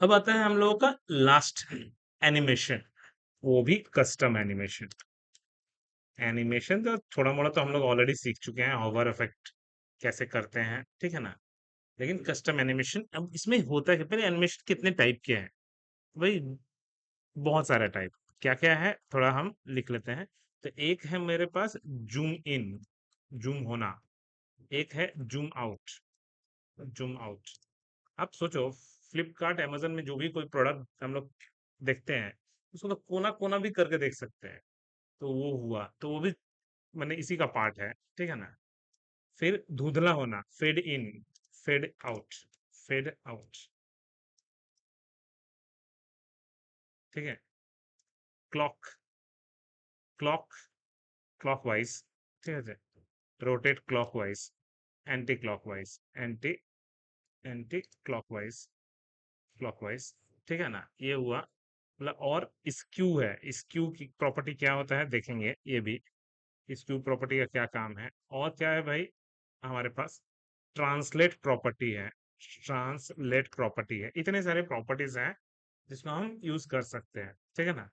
अब आता है हम लोगों का लास्ट एनिमेशन, वो भी कस्टम एनिमेशन। एनिमेशन तो थोड़ा मोड़ा तो हम लोग ऑलरेडी सीख चुके हैं, होवर इफेक्ट कैसे करते हैं, ठीक है ना। लेकिन कस्टम एनिमेशन, अब इसमें होता है कि पहले एनिमेशन कितने टाइप के हैं भाई, बहुत सारे टाइप। क्या क्या है थोड़ा हम लिख लेते हैं। तो एक है मेरे पास जूम इन, जूम होना। एक है जूम आउट, जूम आउट। आप सोचो, फ्लिपकार्ट अमेजन में जो भी कोई प्रोडक्ट हम लोग देखते हैं, उसको तो कोना कोना भी करके देख सकते हैं। तो वो हुआ, तो वो भी मैंने इसी का पार्ट है, ठीक है ना। फिर धुंधला होना, fade in, fade out, fade out, ठीक है। क्लॉक, क्लॉक, क्लॉकवाइज, ठीक है। Rotate clockwise, anti clockwise, anti, anti clockwise, clockwise, ठीक है ना। ये हुआ मतलब। और स्क्यू है, स्क्यू की प्रॉपर्टी क्या होता है देखेंगे ये भी। स्क्यू प्रॉपर्टी का क्या काम है, और क्या है भाई हमारे पास। ट्रांसलेट प्रॉपर्टी है, ट्रांसलेट प्रॉपर्टी है। इतने सारे प्रॉपर्टीज हैं जिसको हम यूज कर सकते हैं, ठीक है ना।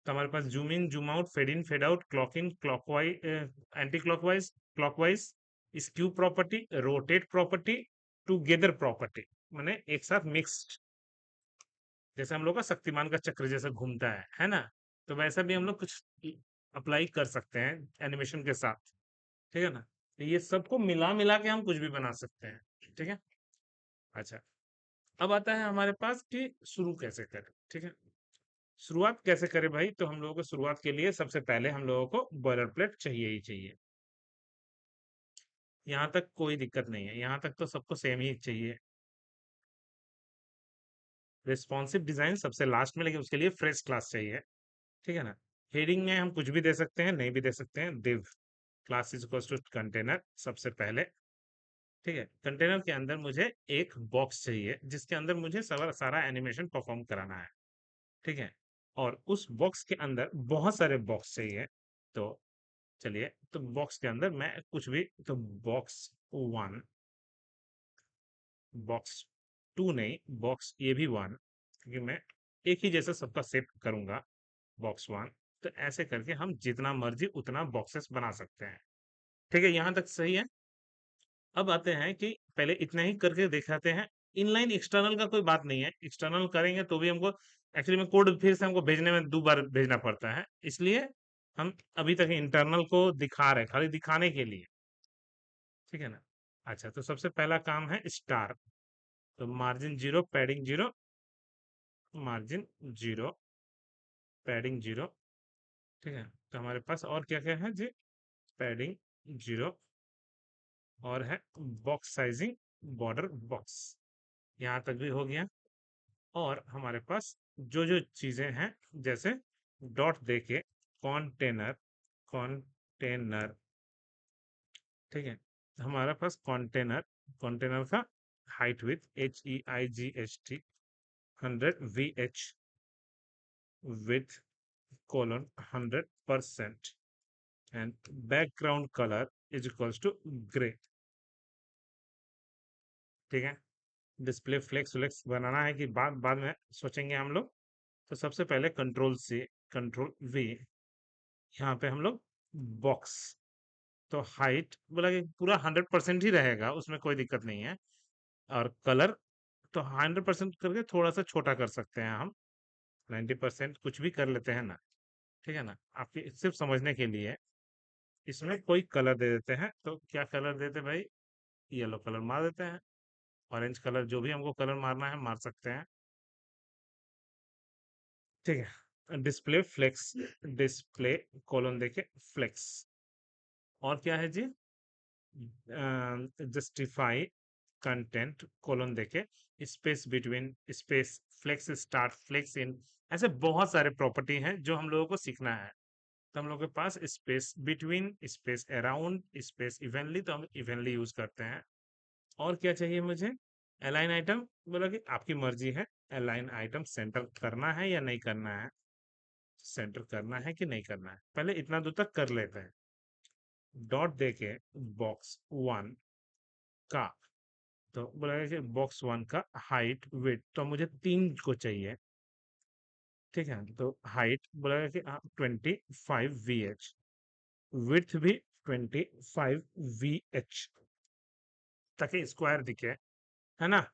तो हमारे पास zoom in, zoom out, fade in, fade out, clock in, clockwise, anti clockwise, clockwise, skew property, rotate property, together property, माने एक साथ मिक्स्ड। जैसे हम लोग का शक्तिमान का चक्र जैसे घूमता है ना। तो वैसा भी हम लोग कुछ अप्लाई कर सकते हैं एनिमेशन के साथ, ठीक है ना। तो ये सबको मिला मिला के हम कुछ भी बना सकते हैं, ठीक है। अच्छा, अब आता है हमारे पास कि शुरू कैसे करें, ठीक है। शुरुआत कैसे करें भाई, तो हम लोगों को शुरुआत के लिए सबसे पहले हम लोगों को बॉयलर प्लेट चाहिए ही चाहिए। यहाँ तक कोई दिक्कत नहीं है, यहाँ तक तो सबको सेम ही चाहिए। रिस्पॉन्सिव डिजाइन सबसे लास्ट में, लेकिन उसके लिए फ्रेश क्लास चाहिए, ठीक है ना। हेडिंग में हम कुछ भी दे सकते हैं, नहीं भी दे सकते हैं। div class is equals to container सबसे पहले, ठीक है। कंटेनर के अंदर मुझे एक बॉक्स चाहिए जिसके अंदर मुझे सारा सारा एनिमेशन परफॉर्म कराना है, ठीक है। और उस बॉक्स के अंदर बहुत सारे बॉक्स चाहिए। तो चलिए, तो बॉक्स के अंदर मैं कुछ भी, तो बॉक्स वन, बॉक्स टू नहीं, बॉक्स ये भी वन, क्योंकि मैं एक ही जैसा सबका सेट करूंगा, बॉक्स वन। तो ऐसे करके हम जितना मर्जी उतना बॉक्सेस बना सकते हैं, ठीक है। यहाँ तक सही है। अब आते हैं कि पहले इतना ही करके दिखाते हैं। इनलाइन एक्सटर्नल का कोई बात नहीं है, एक्सटर्नल करेंगे तो भी हमको एक्चुअली में कोड फिर से हमको भेजने में 2 बार भेजना पड़ता है, इसलिए हम अभी तक इंटरनल को दिखा रहे हैं, खाली दिखाने के लिए, ठीक है ना। अच्छा, तो सबसे पहला काम है स्टार। तो margin zero, padding zero, margin zero, padding zero, ठीक है। तो हमारे पास और क्या क्या है जी। पैडिंग जीरो, और है बॉक्स साइजिंग, बॉर्डर बॉक्स, यहाँ तक भी हो गया। और हमारे पास जो जो चीजें हैं, जैसे डॉट देके कंटेनर, कंटेनर, ठीक है। तो हमारे पास कंटेनर, कंटेनर का height with HEIGHT 100 VH, with colon 100%, and background colour is equals to grey, ठीक है। डिस्प्ले फ्लेक्स फ्लेक्स बनाना है कि बाद बाद में सोचेंगे हम लोग। तो सबसे पहले कंट्रोल C, कंट्रोल V, यहाँ पे हम लोग बॉक्स, तो हाइट बोला कि पूरा 100% ही रहेगा, उसमें कोई दिक्कत नहीं है। और कलर तो 100% करके थोड़ा सा छोटा कर सकते हैं हम, 90% कुछ भी कर लेते हैं ना, ठीक है ना। आपके सिर्फ समझने के लिए इसमें कोई कलर दे देते हैं। तो क्या कलर देते भाई, येलो कलर मार देते हैं, ऑरेंज कलर, जो भी हमको कलर मारना है मार सकते हैं, ठीक है। डिस्प्ले फ्लेक्स, डिस्प्ले कोलन देके फ्लेक्स। और क्या है जी, जस्टिफाई कंटेंट कोलन देके space between, space flex start, flex in. ऐसे बहुत सारे प्रॉपर्टी हैं जो हम लोगों को सीखना है। तो हम लोगों के पास space between, space around, space evenly, तो हम इवनली यूज करते हैं। और क्या चाहिए मुझे, अलाइन आइटम, बोला कि आपकी मर्जी है, अलाइन आइटम सेंटर करना है या नहीं करना है, सेंटर करना है कि नहीं करना है, पहले इतना दूर तक कर लेते हैं। डॉट देके बॉक्स वन का तो बोला कि बॉक्स वन का हाइट विड्थ तो मुझे 3 को चाहिए। ठीक है, तो हाइट बोला कि 25 VH, विड्थ भी 25 VH, ताकि स्क्वायर दिखे, है ना?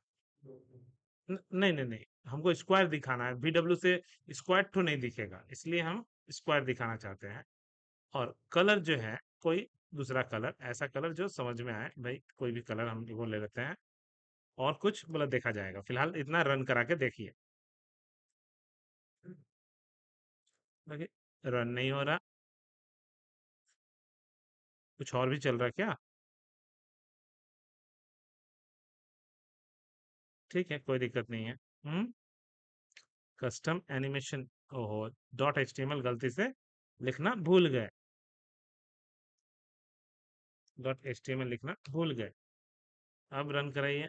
नहीं नहीं नहीं, हमको स्क्वायर दिखाना है, VW से स्क्वायर तो नहीं दिखेगा, इसलिए हम स्क्वायर दिखाना चाहते हैं। और कलर जो है, कोई दूसरा कलर, ऐसा कलर जो समझ में आए भाई, कोई भी कलर हम वो ले लेते हैं। और कुछ मतलब देखा जाएगा, फिलहाल इतना रन करा के देखिए। देखिए, रन नहीं हो रहा। कुछ और भी चल रहा है क्या? ठीक है, कोई दिक्कत नहीं है। कस्टम एनिमेशन, ओहो, .html गलती से लिखना भूल गए, .html लिखना भूल गए। अब रन कराइए,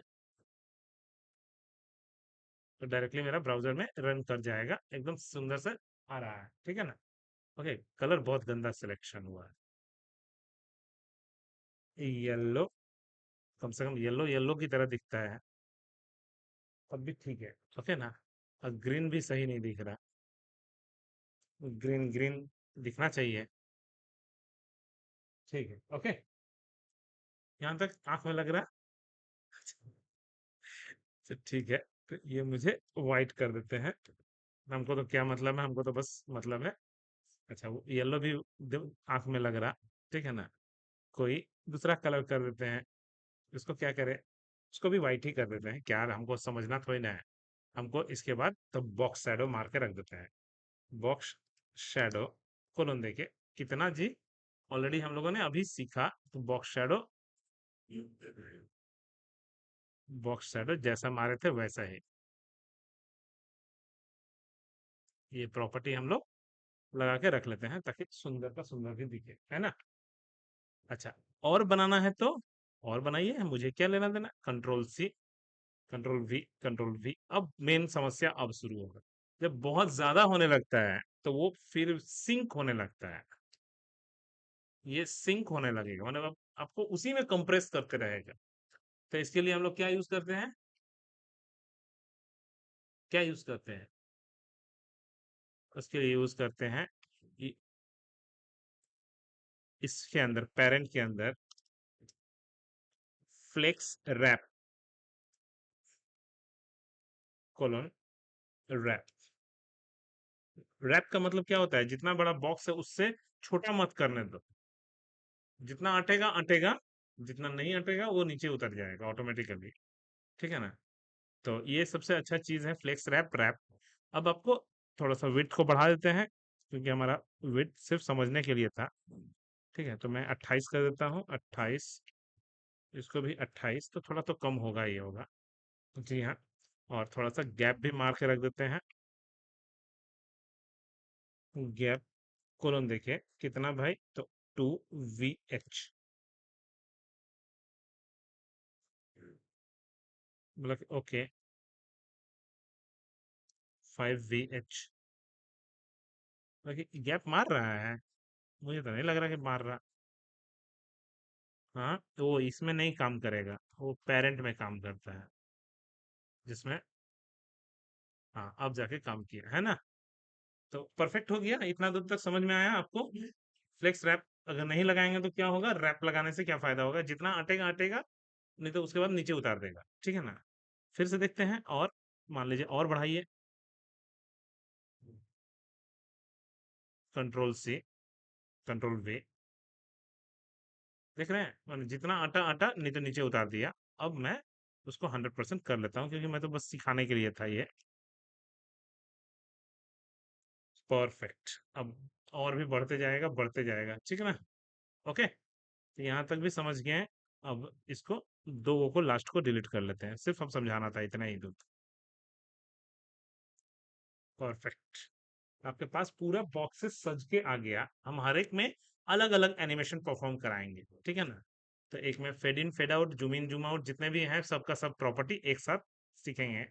तो डायरेक्टली मेरा ब्राउजर में रन कर जाएगा, एकदम सुंदर से आ रहा है, ठीक है ना? ओके, कलर बहुत गंदा सिलेक्शन हुआ है, येलो, कम से कम येलो येलो की तरह दिखता है, तब भी ठीक है। ओके ना? और ग्रीन भी सही नहीं दिख रहा, ग्रीन ग्रीन दिखना चाहिए। ठीक है, ओके, यहाँ तक आंख में लग रहा है। तो ठीक है, तो ये मुझे वाइट कर देते हैं, हमको तो क्या मतलब है, हमको तो बस मतलब है। अच्छा, वो येलो भी आंख में लग रहा, ठीक है ना? कोई दूसरा कलर कर देते हैं, इसको क्या करें, उसको भी वाइट ही कर देते हैं, क्या हमको समझना थोड़ी ना है। हमको इसके बाद तो बॉक्स शैडो मार के रख देते हैं, बॉक्स शैडो कोलन देके, कितना जी, ऑलरेडी हम लोगों ने अभी सीखा, तो बॉक्स शैडो, बॉक्स शैडो जैसा मारे थे वैसा ही, ये प्रॉपर्टी हम लोग लगा के रख लेते हैं, ताकि सुंदर का सुंदर भी दिखे, है ना? अच्छा, और बनाना है तो और बनाइए, मुझे क्या लेना देना, कंट्रोल C, कंट्रोल V। अब मेन समस्या अब शुरू होगा, जब बहुत ज्यादा होने लगता है तो वो फिर सिंक होने लगता है, ये सिंक होने लगेगा, मतलब आपको उसी में कंप्रेस करते रहेगा। तो इसके लिए हम लोग क्या यूज करते हैं, क्या यूज करते हैं, उसके लिए यूज करते हैं, इ- इसके अंदर, पेरेंट के अंदर, flex wrap, colon wrap. Wrap का मतलब क्या होता है, जितना बड़ा बॉक्स है उससे छोटा मत करने दो, जितना अटेगा अटेगा, जितना नहीं अटेगा वो नीचे उतर जाएगा ऑटोमेटिकली, ठीक है ना? तो ये सबसे अच्छा चीज है फ्लेक्स रैप रैप। अब आपको थोड़ा सा विड्थ को बढ़ा देते हैं, क्योंकि हमारा विड्थ सिर्फ समझने के लिए था। ठीक है, तो मैं 28 कर देता हूँ, 28, इसको भी 28, तो थोड़ा तो कम होगा ही होगा, जी हाँ। और थोड़ा सा गैप भी मार के रख देते हैं, गैप कोलन देखिए कितना भाई, तो 2 VH, मतलब ओके, 5 VH, बाकी गैप मार रहा है, मुझे तो नहीं लग रहा कि मार रहा। हाँ, तो वो इसमें नहीं काम करेगा, वो पेरेंट में काम करता है, जिसमें, हाँ, अब जाके काम किया है ना? तो परफेक्ट हो गया, इतना दूर तक समझ में आया आपको? फ्लेक्स रैप अगर नहीं लगाएंगे तो क्या होगा, रैप लगाने से क्या फायदा होगा, जितना अटेगा अटेगा, नहीं तो उसके बाद नीचे उतार देगा, ठीक है ना? फिर से देखते हैं, और मान लीजिए और बढ़ाइए, कंट्रोल C, कंट्रोल V, देख रहे हैं, मैंने जितना आटा आटा नहीं तो नीचे उतार दिया। अब मैं उसको 100% कर लेता हूँ, क्योंकि मैं तो बस सिखाने के लिए था ये। परफेक्ट, अब और भी बढ़ते जाएगा, ठीक है ना? ओके, तो यहाँ तक भी समझ गए हैं। अब इसको, दो को लास्ट को डिलीट कर लेते हैं, सिर्फ अब समझाना था, इतना ही दूर। परफेक्ट, आपके पास पूरा बॉक्सेस सज के आ गया, हम हर एक में अलग अलग एनिमेशन परफॉर्म कराएंगे, ठीक है ना? तो एक में fade in fade out, zoom in zoom out, जितने भी हैं सबका सब प्रॉपर्टी एक साथ सीखेंगे।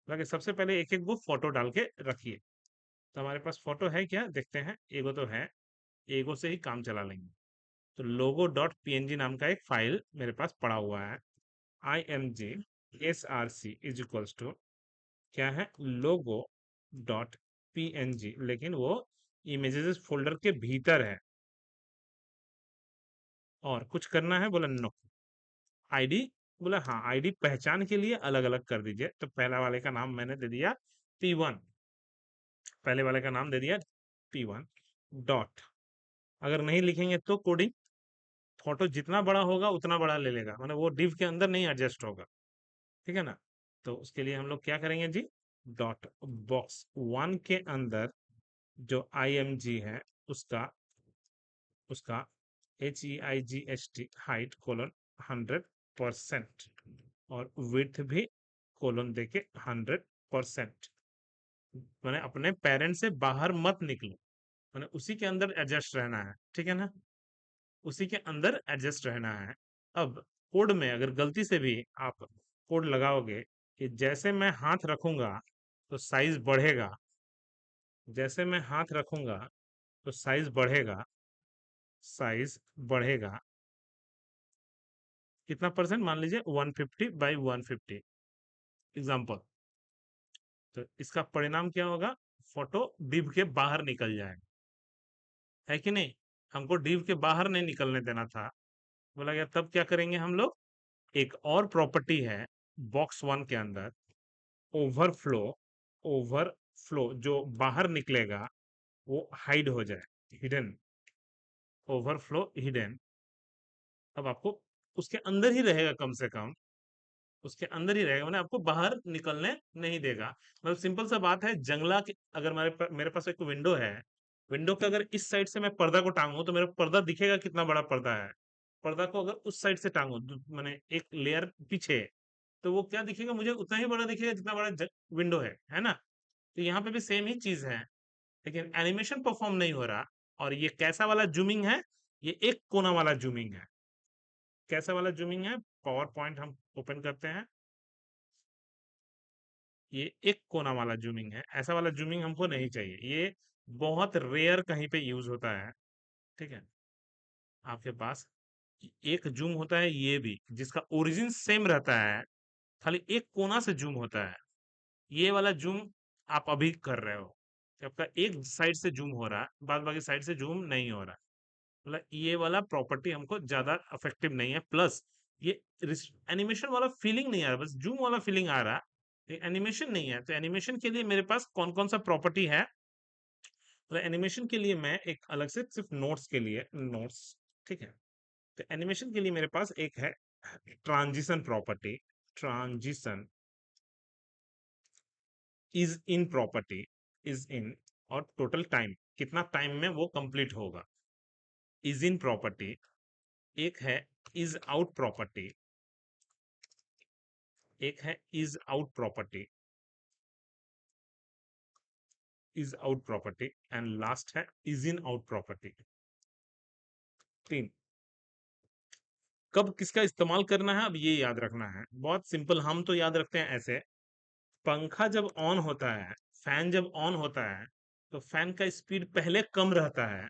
बाकी सबसे पहले एक एक वो फोटो डाल के रखिए, तो हमारे पास फोटो है क्या, देखते हैं, एगो तो है, एगो से ही काम चला लेंगे। तो logo.png नाम का एक फाइल मेरे पास पड़ा हुआ है, img इज इक्वल्स टू क्या है, लोगो डॉट png, लेकिन वो इमेजेस फोल्डर के भीतर है। और कुछ करना है, बोला नो। आईडी, बोला हाँ आईडी पहचान के लिए अलग अलग कर दीजिए। तो पहला वाले का नाम मैंने दे दिया P1, पहले वाले का नाम दे दिया P1 डॉट। अगर नहीं लिखेंगे तो कोडिंग फोटो जितना बड़ा होगा उतना बड़ा ले लेगा, मतलब वो डिव के अंदर नहीं एडजस्ट होगा। ठीक है ना। तो उसके लिए हम लोग क्या करेंगे जी, डॉट बॉक्स वन के अंदर जो img है उसका उसका HEIGHT हाइट कोलन 100% और विड्थ भी कोलन देके 100%। मैंने अपने पेरेंट से बाहर मत निकलो, मैंने उसी के अंदर एडजस्ट रहना है। ठीक है ना, उसी के अंदर एडजस्ट रहना है। अब कोड में अगर गलती से भी आप कोड लगाओगे कि जैसे मैं हाथ रखूंगा तो साइज बढ़ेगा, जैसे मैं हाथ रखूंगा तो साइज बढ़ेगा, साइज बढ़ेगा कितना परसेंट, मान लीजिए 150 by 150 एग्जाम्पल। तो इसका परिणाम क्या होगा, फोटो डिव के बाहर निकल जाएगा, है कि नहीं। हमको डिव के बाहर नहीं निकलने देना था। बोला गया तब क्या करेंगे हम लोग, एक और प्रॉपर्टी है बॉक्स वन के अंदर, ओवरफ्लो। ओवरफ्लो जो बाहर निकलेगा वो हाइड हो जाए, हिडन, ओवरफ्लो हिडन। अब आपको उसके अंदर ही रहेगा, कम से कम उसके अंदर ही रहेगा, मतलब आपको बाहर निकलने नहीं देगा। मतलब सिंपल सा बात है, जंगला के अगर मेरे पास एक विंडो है, विंडो के अगर इस साइड से मैं पर्दा को टांगू तो मेरा पर्दा दिखेगा कितना बड़ा पर्दा है। पर्दा को अगर उस साइड से टांगू मैंने एक लेयर पीछे, तो वो क्या दिखेगा, मुझे उतना ही बड़ा दिखेगा जितना बड़ा विंडो है ना। तो यहाँ पे भी सेम ही चीज है, लेकिन एनिमेशन परफॉर्म नहीं हो रहा। और ये कैसा वाला जूमिंग है, ये एक कोना वाला जूमिंग है। कैसा वाला जूमिंग है, पावर पॉइंट हम ओपन करते हैं, ये एक कोना वाला जूमिंग है। ऐसा वाला जूमिंग हमको नहीं चाहिए, ये बहुत रेयर कहीं पे यूज होता है। ठीक है, आपके पास एक जूम होता है ये भी, जिसका ओरिजिन सेम रहता है, खाली एक कोना से जूम होता है। ये वाला जूम आप अभी कर रहे हो, कि आपका एक साइड से जूम हो रहा है, बाद बाकी साइड से जूम नहीं हो रहा। मतलब ये वाला प्रॉपर्टी हमको ज्यादा इफेक्टिव नहीं है। प्लस ये एनिमेशन वाला फीलिंग नहीं आ रहा, बस जूम वाला फीलिंग आ रहा है, एनिमेशन नहीं है। तो एनिमेशन के लिए मेरे पास कौन कौन सा प्रॉपर्टी है, तो एनिमेशन के लिए मैं एक अलग से सिर्फ नोट्स के लिए नोट्स। ठीक है, तो एनिमेशन के लिए मेरे पास एक है transition property. Transition is in property, is in, और टोटल टाइम कितना टाइम में वो कंप्लीट होगा, इज इन प्रॉपर्टी। एक है इज आउट प्रॉपर्टी, एक है is out property, is out property, and last है इज इन आउट प्रॉपर्टी। तीन। कब किसका इस्तेमाल करना है, अब ये याद रखना है, बहुत सिंपल। हम तो याद रखते हैं ऐसे, पंखा जब ऑन होता है, फैन जब ऑन होता है, तो फैन का स्पीड पहले कम रहता है,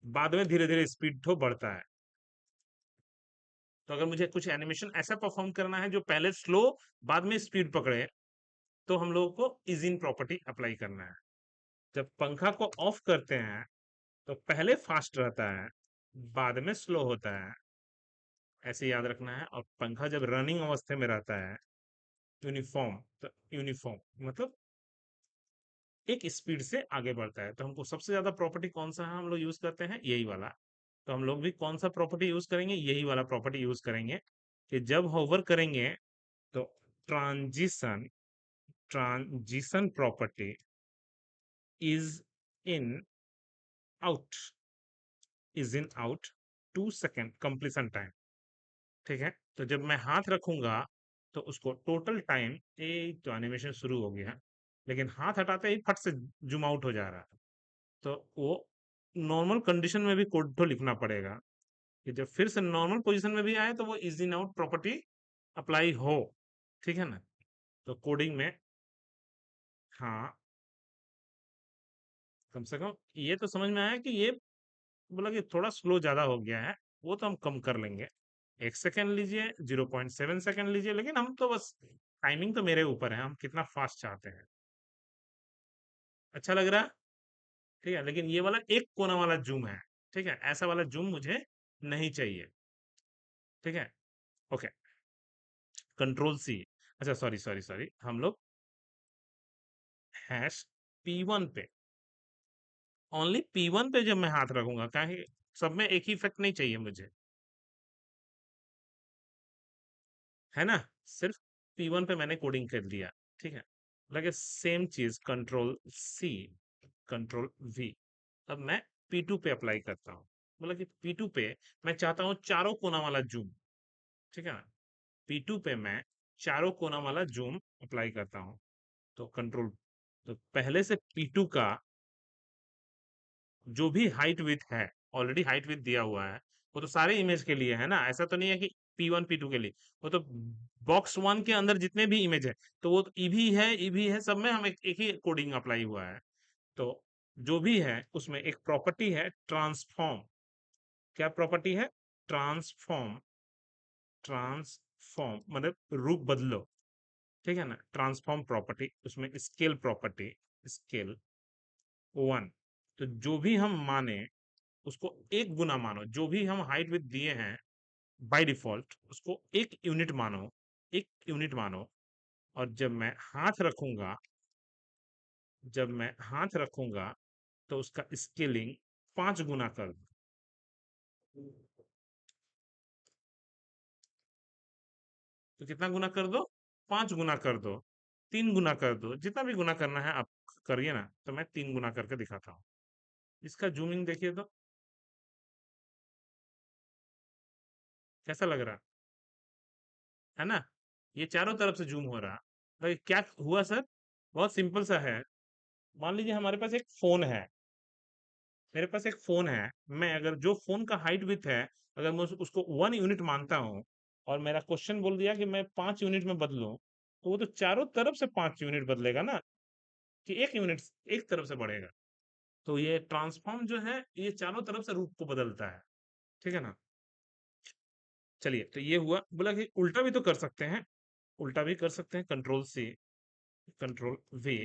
बाद में धीरे धीरे स्पीड तो बढ़ता है। तो अगर मुझे कुछ एनिमेशन ऐसा परफॉर्म करना है जो पहले स्लो बाद में स्पीड पकड़े, तो हम लोगों को इज इन प्रॉपर्टी अप्लाई करना है। जब पंखा को ऑफ करते हैं तो पहले फास्ट रहता है, बाद में स्लो होता है, ऐसे याद रखना है। और पंखा जब रनिंग अवस्था में रहता है, यूनिफॉर्म, तो यूनिफॉर्म मतलब एक स्पीड से आगे बढ़ता है। तो हमको सबसे ज्यादा प्रॉपर्टी कौन सा है हम लोग यूज करते हैं, यही वाला। तो हम लोग भी कौन सा प्रॉपर्टी यूज करेंगे, यही वाला प्रॉपर्टी यूज करेंगे, कि जब होवर करेंगे तो transition, transition property is in out, is in out 2 second completion time. ठीक है, तो जब मैं हाथ रखूंगा तो उसको टोटल टाइम, ए तो एनिमेशन शुरू हो गया, लेकिन हाथ हटाते ही फट से जूम आउट हो जा रहा है। तो वो नॉर्मल कंडीशन में भी कोड तो लिखना पड़ेगा, कि जब फिर से नॉर्मल पोजीशन में भी आए तो वो is in out property apply हो। ठीक है ना। तो कोडिंग में, हाँ, कम से कम ये तो समझ में आया कि ये बोला कि थोड़ा स्लो ज्यादा हो गया है, वो तो हम कम कर लेंगे। 1 सेकंड लीजिए, 0.7 सेकंड लीजिए, लेकिन हम तो बस टाइमिंग तो मेरे ऊपर है, हम कितना फास्ट चाहते हैं। अच्छा लग रहा है? ठीक है, लेकिन ये वाला एक कोना वाला जूम है। ठीक है, ऐसा वाला जूम मुझे नहीं चाहिए। ठीक है, ओके, कंट्रोल सी। अच्छा, सॉरी सॉरी सॉरी, हम लोग हैश P1 पे, ओनली P1 पे जब मैं हाथ रखूंगा, क्या है, सब में एक ही इफेक्ट नहीं चाहिए मुझे, है ना? सिर्फ P1 पे मैंने कोडिंग कर दिया। ठीक है, लगे सेम चीज, कंट्रोल सी, कंट्रोल वी। अब मैं P2 पे अप्लाई करता हूँ। मतलब कि P2 पे मैं चाहता हूँ चारों कोना वाला जूम। ठीक है ना? P2 पे मैं चारों कोना वाला जूम अप्लाई करता हूँ। तो कंट्रोल, तो पहले से P2 का जो भी हाइट विथ है, ऑलरेडी हाइट विथ दिया हुआ है, वो तो सारे इमेज के लिए है ना, ऐसा तो नहीं है कि P1 P2 के लिए। वो तो बॉक्स वन के अंदर जितने भी इमेज है, तो वो ईबी है, ईबी है, सब में हम एक ही कोडिंग अप्लाई हुआ है। तो जो भी है उसमें एक प्रॉपर्टी है ट्रांसफॉर्म। क्या प्रॉपर्टी है? ट्रांसफॉर्म। ट्रांसफॉर्म मतलब रूप बदलो। ठीक है ना? ट्रांसफॉर्म प्रॉपर्टी, उसमें स्केल प्रॉपर्टी, स्केल वन। तो जो भी हम माने उसको एक गुना मानो, जो भी हम हाइट विथ दिए हैं बाय डिफॉल्ट उसको एक यूनिट मानो, एक यूनिट मानो। और जब मैं हाथ रखूंगा, जब मैं हाथ रखूंगा तो उसका स्केलिंग 5 गुना कर दो। तो कितना गुना कर दो? 5 गुना कर दो, 3 गुना कर दो, जितना भी गुना करना है आप करिए ना। तो मैं 3 गुना करके दिखाता हूँ। इसका जूमिंग देखिए तो कैसा लग रहा है ना? ये चारों तरफ से जूम हो रहा। तो क्या हुआ सर? बहुत सिंपल सा है। मान लीजिए हमारे पास एक फोन है, मेरे पास एक फोन है। मैं अगर जो फोन का हाइट विथ है, अगर मैं उसको 1 यूनिट मानता हूँ, और मेरा क्वेश्चन बोल दिया कि मैं 5 यूनिट में बदलूं, तो वो तो चारों तरफ से 5 यूनिट बदलेगा ना, कि 1 यूनिट एक तरफ से बढ़ेगा। तो ये ट्रांसफॉर्म जो है ये चारों तरफ से रूप को बदलता है। ठीक है ना? चलिए, तो ये हुआ। बोला कि उल्टा भी तो कर सकते हैं, उल्टा भी कर सकते हैं। Control C, control V,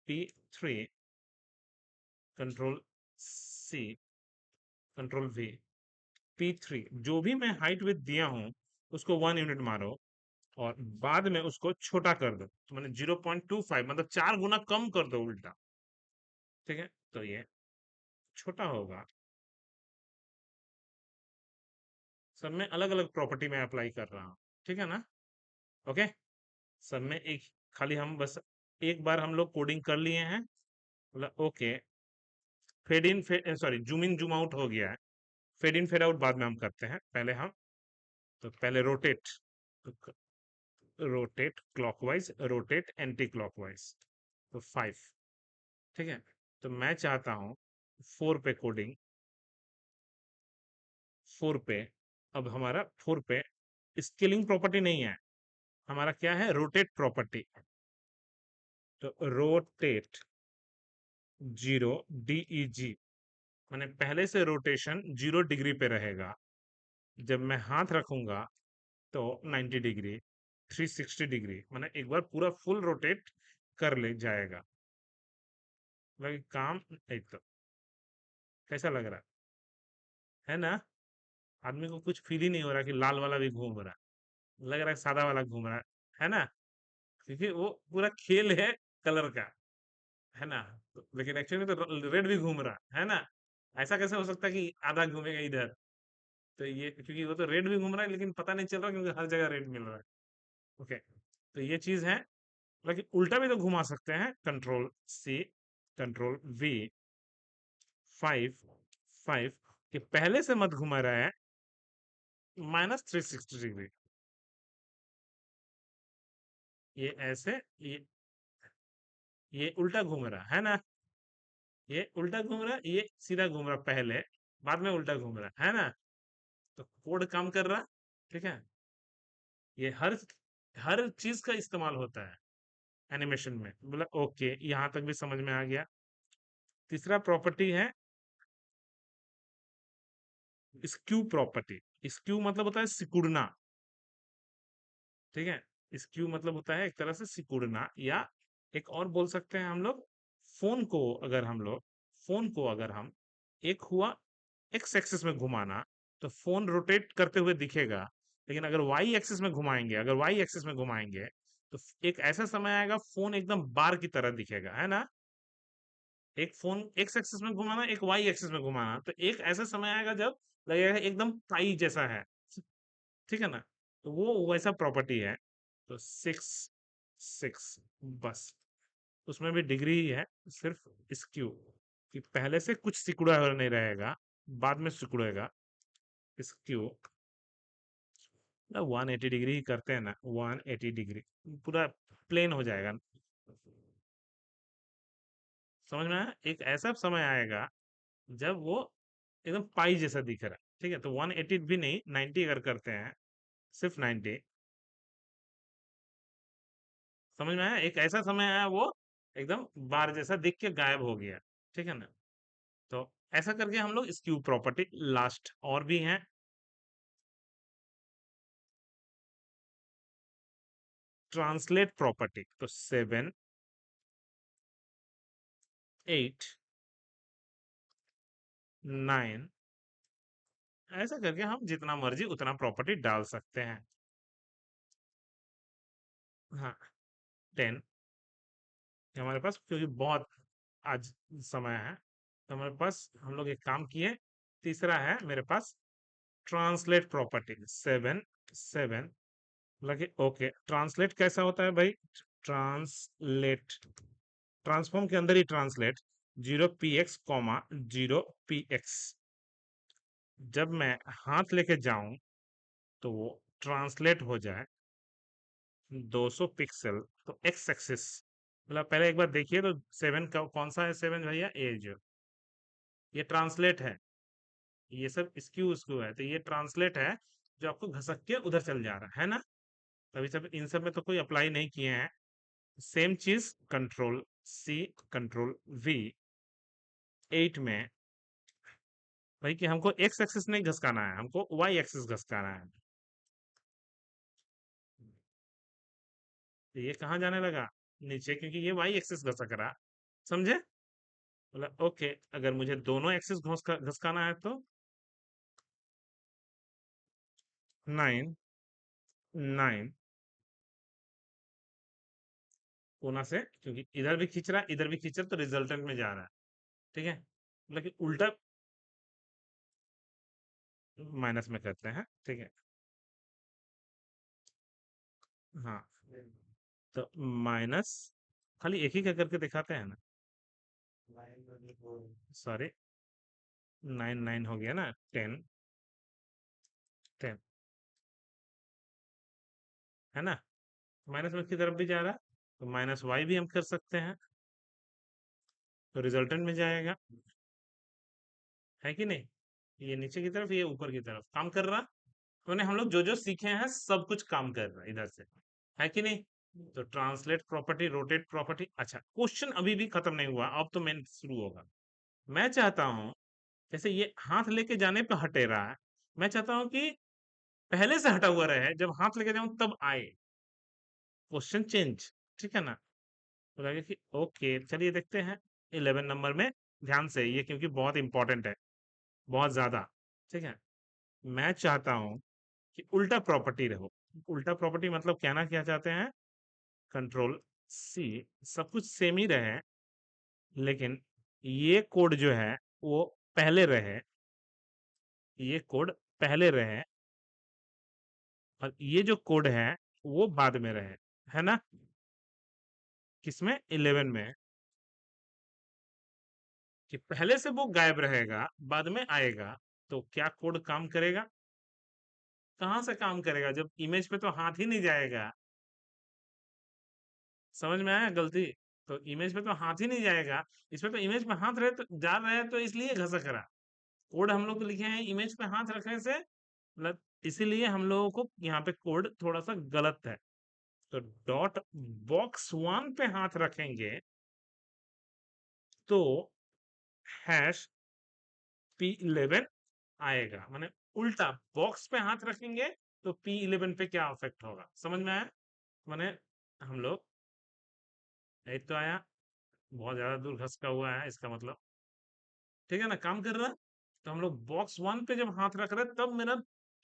P3, control C, control V, P3। जो भी मैं हाइट विथ दिया हूं उसको 1 यूनिट मारो, और बाद में उसको छोटा कर दो। तो मैंने 0.25 मतलब 4 गुना कम कर दो उल्टा। ठीक है, तो ये छोटा होगा। सब में अलग अलग प्रॉपर्टी में अप्लाई कर रहा हूँ। ठीक है ना? ओके, सब में एक, खाली हम बस एक बार हम लोग कोडिंग कर लिए हैं। मतलब okay, fade in, fade sorry, zoom in zoom out हो गया है। फेड इन फेड आउट बाद में हम करते हैं, पहले हम, तो पहले rotate, rotate clockwise, rotate anti clockwise. तो 5। ठीक है, तो मैं चाहता हूं 4 पे कोडिंग, 4 पे। अब हमारा 4 पे स्केलिंग प्रॉपर्टी नहीं है, हमारा क्या है? Rotate property. तो रोटेट 0 DEG, मैंने पहले से रोटेशन 0 डिग्री पे रहेगा। जब मैं हाथ रखूंगा तो 90 डिग्री, 360 डिग्री, मैंने एक बार पूरा फुल रोटेट कर ले जाएगा। लगे काम एक तो, कैसा लग रहा है ना? आदमी को कुछ फील ही नहीं हो रहा कि लाल वाला भी घूम रहा है, लग रहा है सादा वाला घूम रहा है ना? क्योंकि वो पूरा खेल है कलर का, है ना? लेकिन एक्चुअली में तो रेड भी घूम रहा है ना? ऐसा कैसे हो सकता है कि आधा घूमेगा इधर? तो ये क्योंकि वो तो रेड भी घूम रहा है, लेकिन पता नहीं चल रहा क्योंकि हर जगह रेड मिल रहा है। ओके, तो ये चीज है। लेकिन उल्टा भी तो घुमा सकते हैं। कंट्रोल सी, कंट्रोल वी, 5 कि पहले से मत घुमा रहा है, -360 डिग्री। ये ऐसे, ये उल्टा घूम रहा है ना? ये उल्टा घूम रहा है, ये सीधा घूम रहा पहले, बाद में उल्टा घूम रहा है ना? तो कोड काम कर रहा। ठीक है, ये हर हर चीज का इस्तेमाल होता है एनिमेशन में। बोला ओके, यहां तक भी समझ में आ गया। तीसरा प्रॉपर्टी है स्क्यू प्रॉपर्टी। स्क्यू मतलब होता है सिकुड़ना, ठीक है। स्क्यू मतलब होता है एक तरह से सिकुड़ना, या एक और बोल सकते हैं हम लोग, फोन को अगर हम लोग फोन को अगर हम एक हुआ एक्स एक्सिस में घुमाना, तो फोन रोटेट करते हुए दिखेगा। लेकिन अगर वाई एक्सिस में घुमाएंगे, तो एक ऐसा समय आएगा फोन एकदम बार की तरह दिखेगा, है ना। एक फोन एक्स एक्सिस में घुमाना, एक वाई एक्सिस में घुमाना, तो एक ऐसा समय आएगा जब लगेगा एकदम पाई जैसा है, ठीक है ना। तो वो वैसा प्रॉपर्टी है। तो सिक्स सिक्स बस, उसमें भी डिग्री ही है, सिर्फ स्क्यू, कि पहले से कुछ सिकुड़ा हुआ नहीं रहेगा, बाद में सिकुड़ेगा। स्क्यू 180 डिग्री ही करते हैं ना, 180 डिग्री पूरा प्लेन हो जाएगा। समझ में आया, एक ऐसा समय आएगा जब वो एकदम पाई जैसा दिख रहा है, ठीक है। तो 180 भी नहीं, 90 अगर करते हैं, सिर्फ 90। समझ में आया, एक ऐसा समय आया वो एकदम बार जैसा दिख के गायब हो गया, ठीक है ना। तो ऐसा करके हम लोग स्क्यू प्रॉपर्टी, लास्ट और भी हैं। ट्रांसलेट प्रॉपर्टी, तो 7 8 9, ऐसा करके हम जितना मर्जी उतना प्रॉपर्टी डाल सकते हैं। हाँ, 10, हमारे पास क्योंकि बहुत आज समय है, तो हमारे पास हम लोग एक काम किए। तीसरा है मेरे पास ट्रांसलेट प्रॉपर्टी, 7 7, लगे ओके। ट्रांसलेट कैसा होता है भाई, ट्रांसलेट, ट्रांसफॉर्म के अंदर ही ट्रांसलेट, 0 px कॉमा 0 px, जब मैं हाथ लेके जाऊं तो वो ट्रांसलेट हो जाए 200 पिक्सल, तो एक्स एक्सिस, मतलब पहले एक बार देखिए तो 7 का कौन सा है, 7 भैया एज, ये ट्रांसलेट है। ये सब स्क्यू स्क्यू है, तो ये ट्रांसलेट है, जो आपको घसक के उधर चल जा रहा है ना। तभी सब इन सब में तो कोई अप्लाई नहीं किए हैं। सेम चीज कंट्रोल सी, कंट्रोल वी, 8 में भाई कि हमको एक्स एक्सिस नहीं घसकाना है, हमको वाई एक्सिस घसकाना है। तो ये कहाँ जाने लगा, नीचे, क्योंकि ये वाई एक्सिस घसक रहा, समझे। बोला ओके, अगर मुझे दोनों एक्सिस घसकाना है तो 9 9 कोना से, क्योंकि इधर भी खींच रहा है, इधर भी खींच रहा है, तो रिजल्टेंट में जा रहा है, ठीक है। मतलब कि उल्टा माइनस में करते हैं, ठीक है। हाँ, तो माइनस, खाली एक ही का करके दिखाते हैं ना, सॉरी, 9 9 हो गया ना, 10 10, है ना। माइनस में की तरफ भी जा रहा है, तो माइनस वाई भी हम कर सकते हैं, तो रिजल्टेंट में जाएगा, है कि नहीं। ये नीचे की तरफ, ये ऊपर की तरफ काम कर रहा। तो हम लोग जो जो सीखे हैं सब कुछ काम कर रहा है इधर से, है कि नहीं। तो ट्रांसलेट प्रॉपर्टी, रोटेट प्रॉपर्टी। अच्छा, क्वेश्चन अभी भी खत्म नहीं हुआ, अब तो मेन शुरू होगा। मैं चाहता हूं, जैसे ये हाथ लेके जाने पे हटे रहा है, मैं चाहता हूं कि पहले से हटा हुआ रहे, जब हाथ लेके जाऊं तब आए, क्वेश्चन चेंज, ठीक है ना। तो लगे कि ओके, चलिए देखते हैं 11 नंबर में। ध्यान से ये, क्योंकि बहुत इंपॉर्टेंट है, बहुत ज्यादा, ठीक है। मैं चाहता हूं कि उल्टा प्रॉपर्टी रहो। उल्टा प्रॉपर्टी मतलब कहना क्या चाहते हैं, कंट्रोल सी, सब कुछ सेम ही रहे, लेकिन ये कोड जो है वो पहले रहे, ये कोड पहले रहे, और ये जो कोड है वो बाद में रहे, है ना। किसमें, 11 में, कि पहले से वो गायब रहेगा, बाद में आएगा, तो क्या कोड काम करेगा। कहाँ से काम करेगा, जब इमेज पे तो हाथ ही नहीं जाएगा। समझ में आया गलती, तो इमेज पे तो हाथ ही नहीं जाएगा। इसमें तो इमेज पे हाथ रहे, तो जा रहे हैं, तो इसलिए घसक रहा। कोड हम लोग लिखे हैं इमेज पे हाथ रखने से, मतलब इसीलिए हम लोगों को यहाँ पे कोड थोड़ा सा गलत है। तो डॉट बॉक्स 1 पे हाथ रखेंगे तो हैश P11 आएगा, माने उल्टा बॉक्स पे हाथ रखेंगे तो P11 पे क्या अफेक्ट होगा, समझ में आया? मैंने हम लोग एक तो आया, बहुत ज्यादा दूर घसका हुआ है इसका मतलब, ठीक है ना, काम कर रहा। तो हम लोग बॉक्स वन पे जब हाथ रख रहे तब मेरा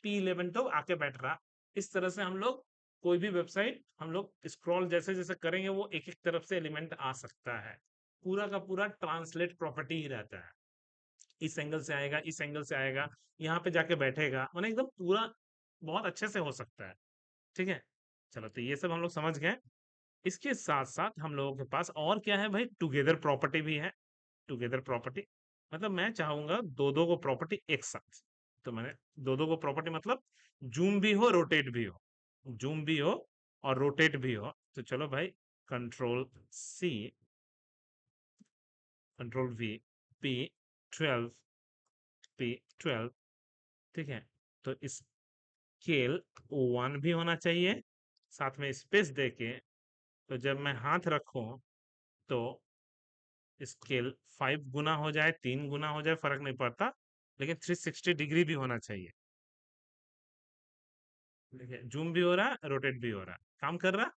P11 तो आके बैठ रहा। इस तरह से हम लोग कोई भी वेबसाइट हम लोग स्क्रॉल जैसे जैसे करेंगे वो एक एक तरफ से एलिमेंट आ सकता है। पूरा का पूरा ट्रांसलेट प्रॉपर्टी ही रहता है, इस एंगल से आएगा, इस एंगल से आएगा, यहाँ पे जाके बैठेगा, मतलब एकदम पूरा बहुत अच्छे से हो सकता है। ठीक है, चलो तो ये सब हम लोग समझ गए। इसके साथ साथ हम लोगों के पास और क्या है भाई, टुगेदर प्रॉपर्टी भी है। टुगेदर प्रॉपर्टी मतलब मैं चाहूंगा दो दो को प्रॉपर्टी एक साथ। तो मैंने दो दो को प्रॉपर्टी मतलब जूम भी हो रोटेट भी हो, जूम भी हो और रोटेट भी हो। तो चलो भाई, control C, control we, P12, P12, ठीक है। तो स्केल 1 भी होना चाहिए, साथ में स्पेस देके। तो जब मैं हाथ रखूं तो स्केल 5 गुना हो जाए, 3 गुना हो जाए, फर्क नहीं पड़ता, लेकिन 360 डिग्री भी होना चाहिए। देखिए जूम भी हो रहा है, रोटेट भी हो रहा है, काम कर रहा।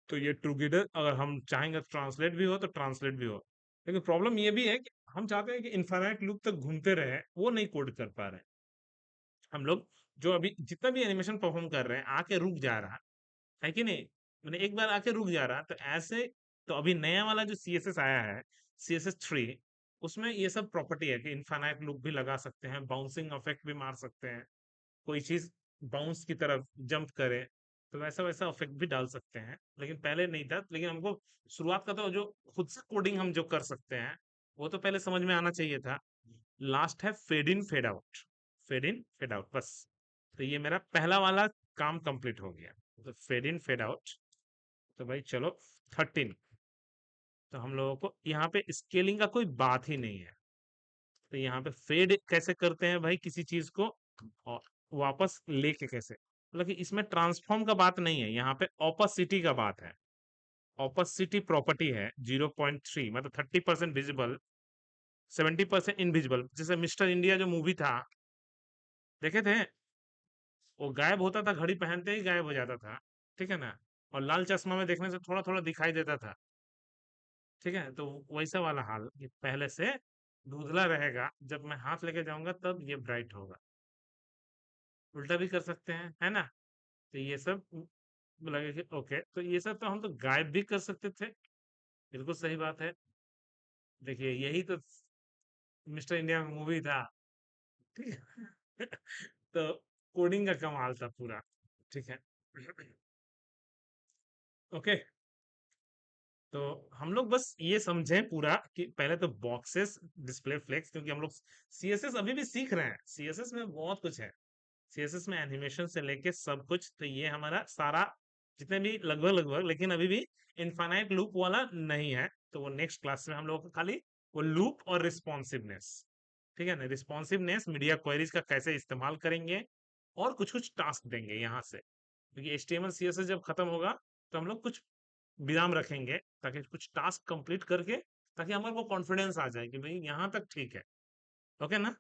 तो ये टुगेदर अगर हम चाहेंगे ट्रांसलेट भी हो तो ट्रांसलेट भी हो। लेकिन प्रॉब्लम ये भी है कि हम चाहते हैं कि इनफाइनाइट लूप तक घूमते रहे, वो नहीं कोड कर पा रहे हैं हम लोग। जो अभी जितना भी एनिमेशन परफॉर्म कर रहे हैं आके रुक जा रहा है कि नहीं, मैंने एक बार आके रुक जा रहा। तो ऐसे, तो अभी नया वाला जो CSS आया है, CSS3, उसमें ये सब प्रॉपर्टी है कि इनफाइनाइट लूप भी लगा सकते हैं, बाउंसिंग इफेक्ट भी मार सकते हैं, कोई चीज बाउंस की तरफ जंप करे तो वैसा वैसा इफेक्ट भी डाल सकते हैं। लेकिन पहले नहीं था, लेकिन हमको शुरुआत का तो जो खुद से कोडिंग हम जो कर सकते हैं वो तो पहले समझ में आना चाहिए था। लास्ट है fade in fade out, fade in fade out बस। तो ये मेरा पहला वाला काम कंप्लीट हो गया, तो फेड इन फेड आउट। तो भाई चलो 13। तो हम लोगों को यहाँ पे स्केलिंग का कोई बात ही नहीं है। तो यहाँ पे फेड कैसे करते हैं भाई किसी चीज को, और वापस लेके कैसे, मतलब कि इसमें ट्रांसफॉर्म का बात नहीं है, यहाँ पे ऑपोसिटी का बात है। ऑपोसिटी प्रॉपर्टी है 0.3, मतलब 30% विजिबल, 70% इनविजिबल। जैसे मिस्टर इंडिया जो मूवी था, देखे थे, वो गायब होता था, घड़ी पहनते ही गायब हो जाता था, ठीक है ना, और लाल चश्मा में देखने से थोड़ा थोड़ा दिखाई देता था। ठीक है, तो वैसा वाला हाल ये पहले से धुंधला रहेगा, जब मैं हाथ लेके जाऊंगा तब ये ब्राइट होगा। उल्टा भी कर सकते हैं, है ना। तो ये सब लगे कि ओके, तो ये सब तो हम तो गायब भी कर सकते थे, बिल्कुल सही बात है। देखिए यही तो मिस्टर इंडिया मूवी था, ठीक है। तो कोडिंग का कमाल था पूरा, ठीक है। ओके, तो हम लोग बस ये समझें पूरा कि पहले तो बॉक्सेस, डिस्प्ले फ्लेक्स, क्योंकि हम लोग CSS अभी भी सीख रहे हैं, CSS में बहुत कुछ है। CSS में एनिमेशन से लेके सब कुछ, तो ये हमारा सारा जितने भी लगभग लगभग, लेकिन अभी भी इनफाइनाइट लूप वाला नहीं है। तो वो नेक्स्ट क्लास में हम लोग को खाली वो लूप और रिस्पॉन्सिवनेस, ठीक है ना, रिस्पॉन्सिवनेस मीडिया क्वेरीज का कैसे इस्तेमाल करेंगे, और कुछ कुछ टास्क देंगे यहाँ से, क्योंकि HTML CSS जब खत्म होगा तो हम लोग कुछ विराम रखेंगे ताकि कुछ टास्क कंप्लीट करके, ताकि हमारे को कॉन्फिडेंस आ जाए कि भाई यहाँ तक ठीक है। ओके ना।